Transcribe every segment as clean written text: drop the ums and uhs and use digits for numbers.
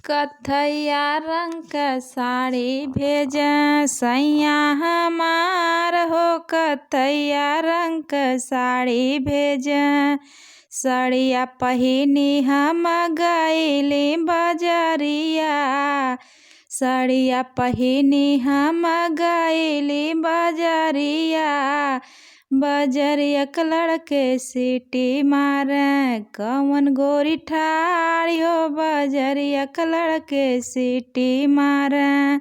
कथैया रंग क साड़ी भेज सैया हमार हो। कथैया रंग क साड़ी भेज साड़िया पहिनी हम गइली बजरिया। साड़िया पहिनी हम गइली बजरिया। बजरिया कलर के सीटी मारे कवन गोरी ठाड़ी हो। बजरिया कलर के सीटी मारे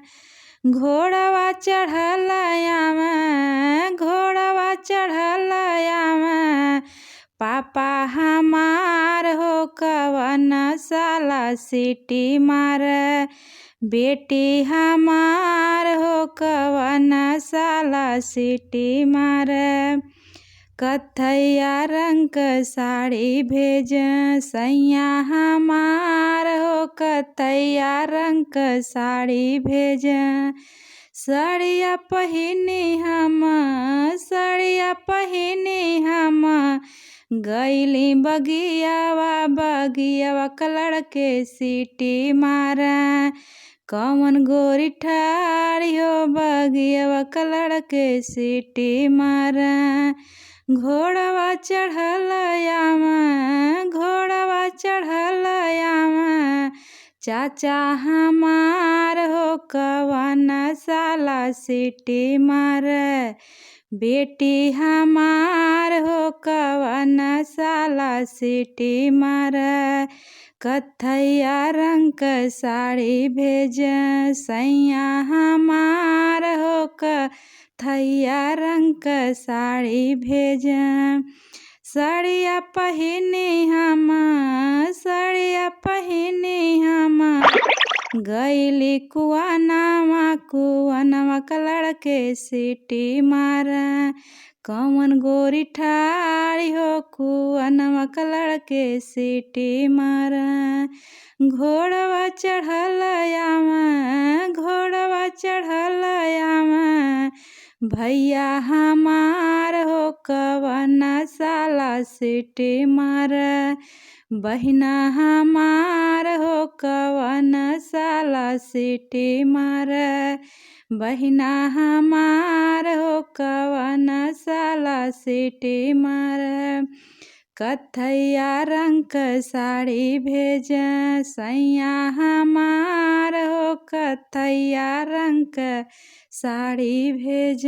घोड़वा चढ़ल आवे। घोड़वा चढ़ल आवे पापा हमार हो। कवन साला सीटी मारे बेटी हमार हो। कवन साला सीटी मारे कथैया रंग क साड़ी भेज सैया हमार हो। कथैया रंग क साड़ी भेज साड़िया पहिनी हम। साड़िया पहिनी हम गइली बगियावा। बगियावा कलर के सीटी मारे कवन गोरी ठाड़ी हो। बगियावा कलर के सीटी मारे घोड़वा चढ़ल आवे। घोड़वा चढ़ल आवे चाचा हमार हो। कवन साला सीटी मारे बेटी हमार हो। कवन साला सीटी मारे कथैया रंग क साड़ी भेज सैया हमार हो। कथैया रंग क साड़ी भेज साड़िया पहिनी हम। साड़िया पहिनी हम गइली कुआनवा। कुआनवा कलर के सीटी मारे कवन गोरी ठाड़ी हो। कुआनवा कलर के सीटी मारे घोड़वा चढ़ल आवे। घोड़वा चढ़ल आवे भैया हमार हो। कवन साला सीटी मारे बहिना हमार हो। कवन साला सीटी मारे बहिना हमार हो। कवन साला सीटी मारे कथैया रंग क साड़ी भेज सैया हमार हो। कथैया रंग क साड़ी भेज।